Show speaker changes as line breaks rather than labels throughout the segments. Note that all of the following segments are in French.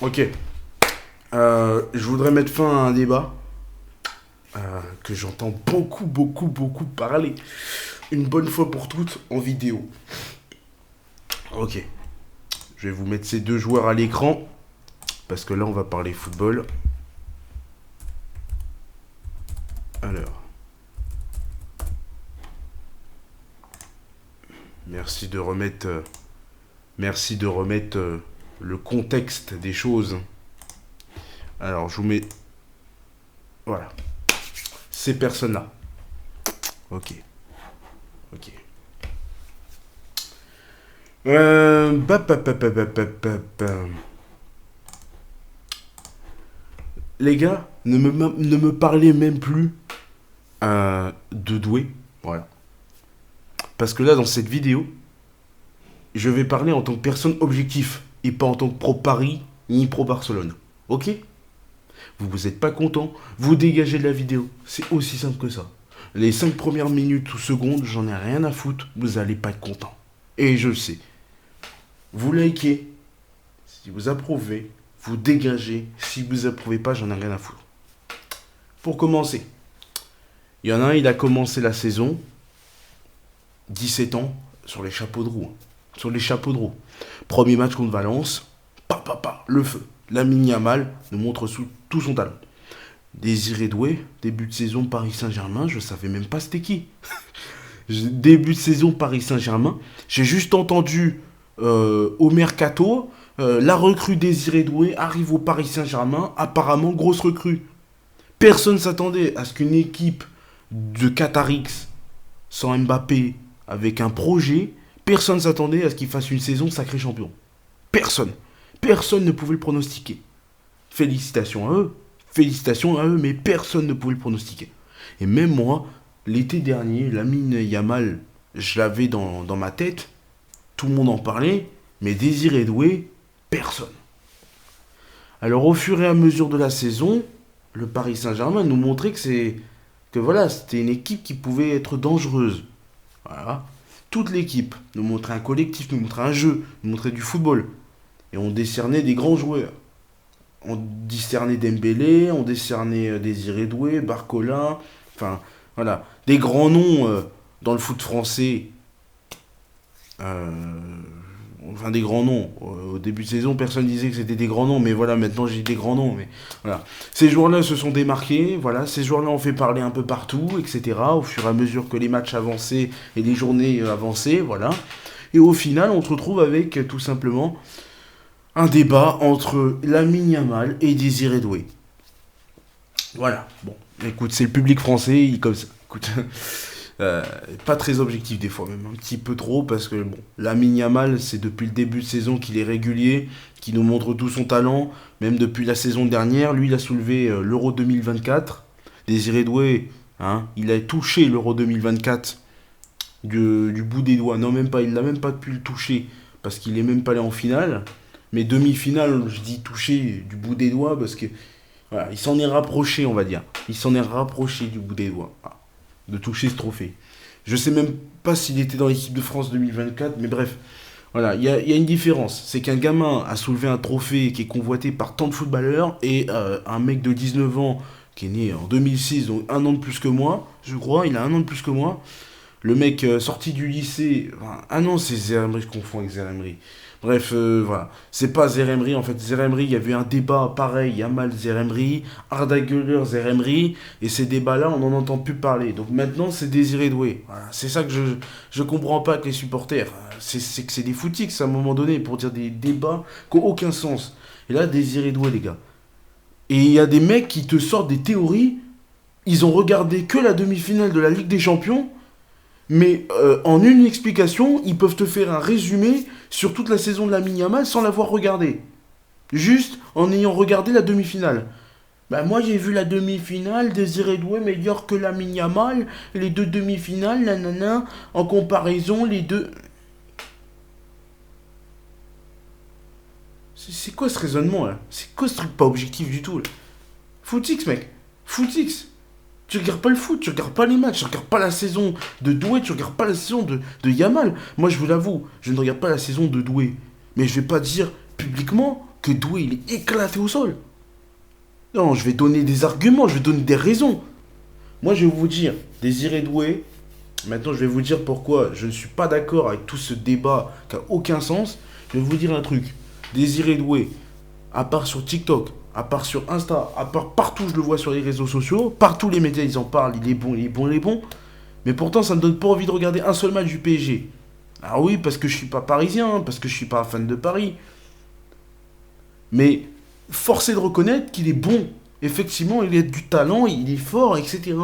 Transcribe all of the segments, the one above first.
Ok. Je voudrais mettre fin à un débat que j'entends beaucoup parler. Une bonne fois pour toutes en vidéo. Ok. Je vais vous mettre ces deux joueurs à l'écran. Parce que là, on va parler football. Alors. Merci de remettre... le contexte des choses. Alors, je vous mets... Voilà. Ces personnes-là. Ok. Ok. Les gars, ne me parlez même plus de Doué. Voilà. Parce que là, dans cette vidéo, je vais parler en tant que personne objective et pas en tant que pro Paris ni pro Barcelone. Ok? Vous êtes pas content, vous dégagez de la vidéo. C'est aussi simple que ça. Les 5 premières minutes ou secondes, j'en ai rien à foutre, vous allez pas être content. Et je le sais. Vous likez, si vous approuvez, vous dégagez. Si vous approuvez pas, j'en ai rien à foutre. Pour commencer, il y en a un, il a commencé la saison, 17 ans, sur les chapeaux de roue. Sur les chapeaux de roue. Premier match contre Valence, le feu. Lamine Yamal nous montre tout son talent. Désiré Doué, début de saison Paris Saint-Germain, je savais même pas c'était qui. Début de saison Paris Saint-Germain, j'ai juste entendu au mercato, la recrue Désiré Doué arrive au Paris Saint-Germain, apparemment grosse recrue. Personne s'attendait à ce qu'une équipe de Qatarix sans Mbappé avec un projet, personne s'attendait à ce qu'il fasse une saison sacré champion. Personne. Personne ne pouvait le pronostiquer. Félicitations à eux, mais personne ne pouvait le pronostiquer. Et même moi, l'été dernier, Lamine Yamal, je l'avais dans ma tête, tout le monde en parlait, mais Désiré Doué, personne. Alors au fur et à mesure de la saison, le Paris Saint-Germain nous montrait que voilà, c'était une équipe qui pouvait être dangereuse. Voilà. Toute l'équipe nous montrait un collectif, nous montrait un jeu, nous montrait du football. Et on décernait des grands joueurs. On discernait Dembélé, on décernait Désiré Doué, Barcola, enfin voilà, des grands noms dans le foot français. euh, enfin des grands noms. Au début de saison, personne disait que c'était des grands noms, mais voilà, maintenant j'ai des grands noms. Mais voilà, ces joueurs-là se sont démarqués. Voilà, ces joueurs-là ont fait parler un peu partout, etc. Au fur et à mesure que les matchs avançaient et les journées avançaient, voilà. Et au final, on se retrouve avec tout simplement un débat entre Lamine Yamal et Désiré Doué. Voilà. Bon, écoute, c'est le public français, il comme ça. Écoute, pas très objectif des fois, même un petit peu trop, parce que bon, Lamine Yamal, c'est depuis le début de saison qu'il est régulier, qu'il nous montre tout son talent, même depuis la saison dernière. Lui, il a soulevé l'Euro 2024. Désiré Doué, hein, il a touché l'Euro 2024 du bout des doigts. Non, même pas, il l'a même pas pu le toucher, parce qu'il est même pas allé en finale. Mais demi-finale, je dis touché du bout des doigts parce que voilà, il s'en est rapproché, on va dire. Il s'en est rapproché du bout des doigts voilà, de toucher ce trophée. Je sais même pas s'il était dans l'équipe de France 2024, mais bref. Voilà, il y a une différence. C'est qu'un gamin a soulevé un trophée qui est convoité par tant de footballeurs et un mec de 19 ans qui est né en 2006, donc un an de plus que moi, je crois, il a un an de plus que moi. Le mec sorti du lycée. Enfin, ah non, c'est Zeremri, je confonds avec Zeremri. Bref, voilà. C'est pas Zeremri, en fait. Zeremri, il y a eu un débat pareil. Yamal Zeremri, Arda Güler Zeremri. Et ces débats-là, on n'en entend plus parler. Donc maintenant, c'est Désiré Doué. Voilà. C'est ça que je comprends pas avec les supporters. C'est que c'est des footix à un moment donné pour dire des débats qui n'ont aucun sens. Et là, Désiré Doué, les gars. Et il y a des mecs qui te sortent des théories. Ils ont regardé que la demi-finale de la Ligue des Champions. Mais en une explication, ils peuvent te faire un résumé sur toute la saison de Lamine Yamal sans l'avoir regardé. Juste en ayant regardé la demi-finale. Bah moi j'ai vu la demi-finale, Désiré Doué meilleur que Lamine Yamal, les deux demi-finales, nanana, en comparaison les deux... C'est quoi ce raisonnement là? C'est quoi ce truc pas objectif du tout là? Footix mec, Footix. Tu regardes pas le foot, tu regardes pas les matchs, tu regardes pas la saison de Doué, tu regardes pas la saison de Yamal. Moi, je vous l'avoue, je ne regarde pas la saison de Doué. Mais je vais pas dire publiquement que Doué, il est éclaté au sol. Non, je vais donner des arguments, je vais donner des raisons. Moi, je vais vous dire, Désiré Doué, maintenant, je vais vous dire pourquoi je ne suis pas d'accord avec tout ce débat qui n'a aucun sens. Je vais vous dire un truc. Désiré Doué, à part sur TikTok, à part sur Insta, à part partout, je le vois sur les réseaux sociaux, partout les médias, ils en parlent, il est bon, il est bon, il est bon. Mais pourtant, ça ne me donne pas envie de regarder un seul match du PSG. Ah oui, parce que je suis pas parisien, parce que je suis pas fan de Paris. Mais force est de reconnaître qu'il est bon. Effectivement, il a du talent, il est fort, etc.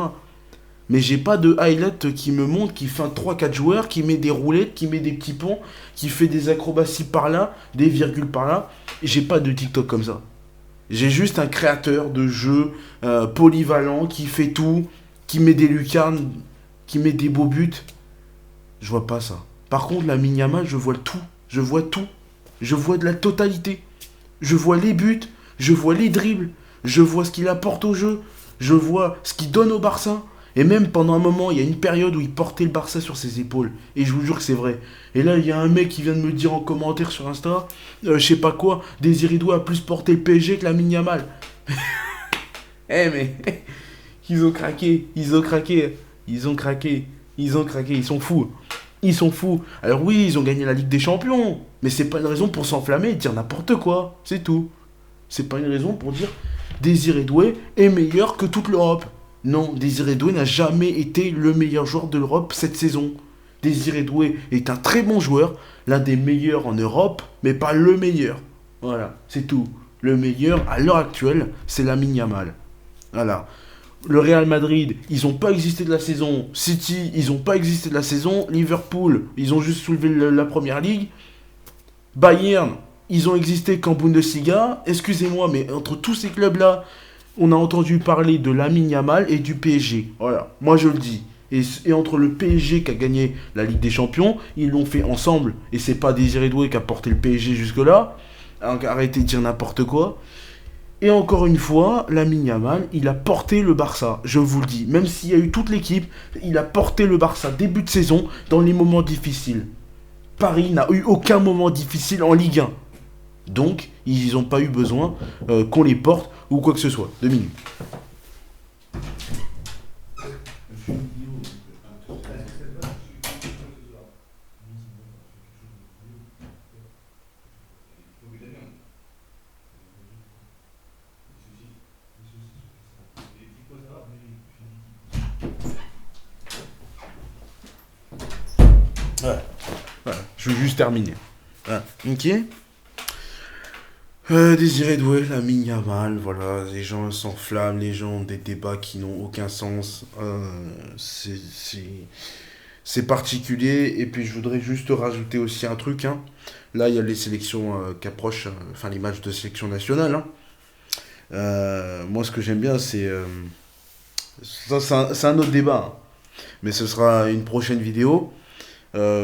Mais j'ai pas de highlight qui me montre qu'il fait un 3-4 joueurs, qui met des roulettes, qui met des petits ponts, qui fait des acrobaties par là, des virgules par là. J'ai pas de TikTok comme ça. J'ai juste un créateur de jeux polyvalent qui fait tout, qui met des lucarnes, qui met des beaux buts. Je vois pas ça. Par contre, la Yamal, je vois tout. Je vois tout. Je vois de la totalité. Je vois les buts, je vois les dribbles, je vois ce qu'il apporte au jeu, je vois ce qu'il donne au Barça. Et même pendant un moment, il y a une période où il portait le Barça sur ses épaules. Et je vous jure que c'est vrai. Et là, il y a un mec qui vient de me dire en commentaire sur Insta, je sais pas quoi, Désiré Doué a plus porté le PSG que la Yamal. Eh mais, ils ont craqué, ils ont craqué, ils ont craqué, ils ont craqué, ils sont fous. Ils sont fous. Alors oui, ils ont gagné la Ligue des Champions. Mais c'est pas une raison pour s'enflammer et dire n'importe quoi. C'est tout. C'est pas une raison pour dire Désiré Doué est meilleur que toute l'Europe. Non, Désiré Doué n'a jamais été le meilleur joueur de l'Europe cette saison. Désiré Doué est un très bon joueur, l'un des meilleurs en Europe, mais pas le meilleur. Voilà, c'est tout. Le meilleur à l'heure actuelle, c'est Lamine Yamal. Voilà. Le Real Madrid, ils n'ont pas existé de la saison. City, ils n'ont pas existé de la saison. Liverpool, ils ont juste soulevé la première ligue. Bayern, ils ont existé qu'en Bundesliga. Excusez-moi, mais entre tous ces clubs-là, on a entendu parler de Lamine Yamal et du PSG. Voilà, moi je le dis. Et entre le PSG qui a gagné la Ligue des Champions, ils l'ont fait ensemble. Et c'est pas Désiré Doué qui a porté le PSG jusque-là. Donc, arrêtez de dire n'importe quoi. Et encore une fois, Lamine Yamal, il a porté le Barça, je vous le dis. Même s'il y a eu toute l'équipe, il a porté le Barça début de saison dans les moments difficiles. Paris n'a eu aucun moment difficile en Ligue 1. Donc, ils n'ont pas eu besoin qu'on les porte ou quoi que ce soit. 2 minutes. Ouais, je veux juste terminer. Voilà. Ok. Désiré Doué, Lamine Yamal, voilà, les gens s'enflamment, les gens ont des débats qui n'ont aucun sens. C'est particulier. Et puis je voudrais juste rajouter aussi un truc. Hein. Là, il y a les sélections qui approchent, enfin les matchs de sélection nationale. Hein. Moi, ce que j'aime bien, c'est... ça, c'est un autre débat. Hein. Mais ce sera une prochaine vidéo.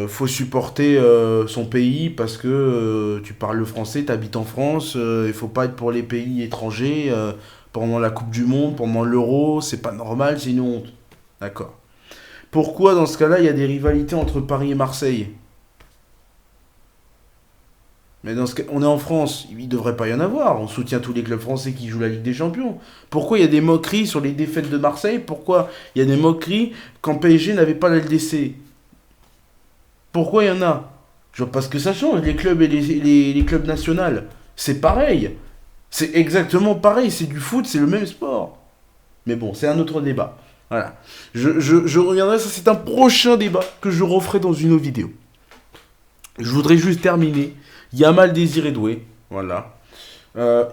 Faut supporter son pays parce que tu parles le français, tu habites en France, il faut pas être pour les pays étrangers pendant la Coupe du Monde, pendant l'Euro, c'est pas normal, c'est une honte. D'accord. Pourquoi dans ce cas-là il y a des rivalités entre Paris et Marseille? Mais dans ce cas, on est en France, il devrait pas y en avoir, on soutient tous les clubs français qui jouent la Ligue des Champions. Pourquoi il y a des moqueries sur les défaites de Marseille? Pourquoi il y a des moqueries quand PSG n'avait pas la LDC? Pourquoi il y en a? Je vois pas ce que ça change, les clubs et les clubs nationaux. C'est pareil. C'est exactement pareil, c'est du foot, c'est le même sport. Mais bon, c'est un autre débat. Voilà. Je reviendrai, ça c'est un prochain débat que je referai dans une autre vidéo. Je voudrais juste terminer. Yamal Désiré Doué. Voilà.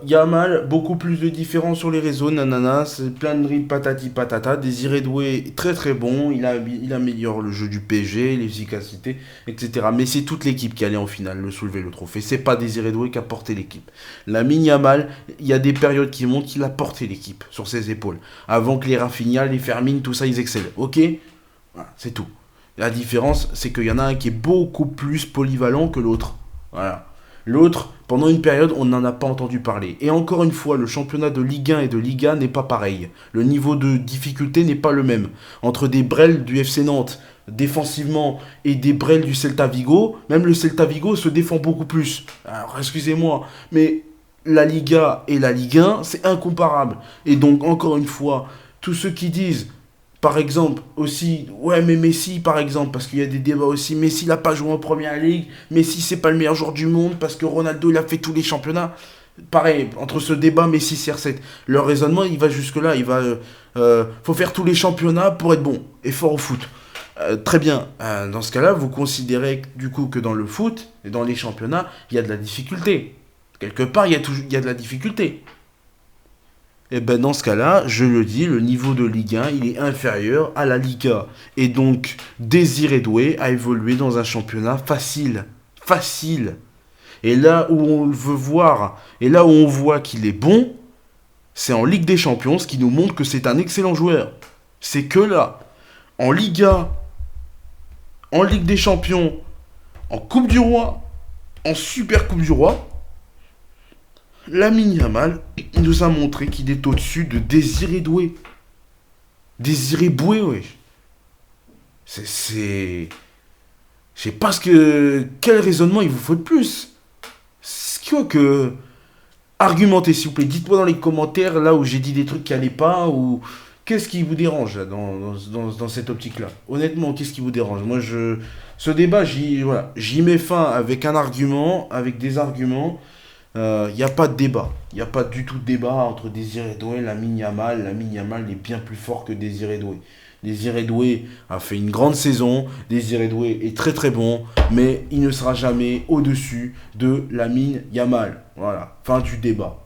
Yamal, beaucoup plus de différence sur les réseaux, nanana, c'est plein de dribbles patati patata. Désiré Doué, très très bon, il améliore le jeu du PSG, l'efficacité, etc. Mais c'est toute l'équipe qui allait en finale le soulever le trophée, c'est pas Désiré Doué qui a porté l'équipe. Lamine Yamal, il y a des périodes qui montrent qu'il a porté l'équipe sur ses épaules. Avant que les Rafinha, les Fermin, tout ça, ils excellent. Ok? Voilà, c'est tout. La différence, c'est qu'il y en a un qui est beaucoup plus polyvalent que l'autre. Voilà. L'autre, pendant une période, on n'en a pas entendu parler. Et encore une fois, le championnat de Ligue 1 et de Liga n'est pas pareil. Le niveau de difficulté n'est pas le même. Entre des Brels du FC Nantes, défensivement, et des Brels du Celta Vigo, même le Celta Vigo se défend beaucoup plus. Alors, excusez-moi, mais la Liga et la Ligue 1, c'est incomparable. Et donc, encore une fois, tous ceux qui disent, par exemple, aussi, ouais, mais Messi, par exemple, parce qu'il y a des débats aussi, Messi n'a pas joué en Première Ligue, Messi, c'est pas le meilleur joueur du monde, parce que Ronaldo, il a fait tous les championnats. Pareil, entre ce débat Messi CR7, leur raisonnement, il va jusque-là. Faut faire tous les championnats pour être bon et fort au foot. Très bien. Dans ce cas-là, vous considérez du coup que dans le foot et dans les championnats, il y a de la difficulté. Quelque part, il y a de la difficulté. Et ben dans ce cas-là, je le dis, le niveau de Ligue 1, il est inférieur à la Liga. Et donc, Désiré Doué a évolué dans un championnat facile. Facile. Et là où on le veut voir, et là où on voit qu'il est bon, c'est en Ligue des Champions, ce qui nous montre que c'est un excellent joueur. C'est que là, en Liga, en Ligue des Champions, en Coupe du Roi, en Super Coupe du Roi, Lamine Yamal nous a montré qu'il est au-dessus de Désiré Doué. Désiré Boué, ouais. C'est. Je sais pas ce que. Quel raisonnement il vous faut de plus. C'est quoi que. Argumentez, s'il vous plaît. Dites-moi dans les commentaires, là où j'ai dit des trucs qui allaient pas, ou qu'est-ce qui vous dérange là, dans cette optique-là. Honnêtement, qu'est-ce qui vous dérange? Moi, ce débat, j'y mets fin avec un argument, avec des arguments. Il n'y a pas de débat. Il n'y a pas du tout de débat entre Désiré Doué et Lamine Yamal. Lamine Yamal est bien plus fort que Désiré Doué. Désiré Doué a fait une grande saison. Désiré Doué est très très bon. Mais il ne sera jamais au-dessus de Lamine Yamal. Voilà. Fin du débat.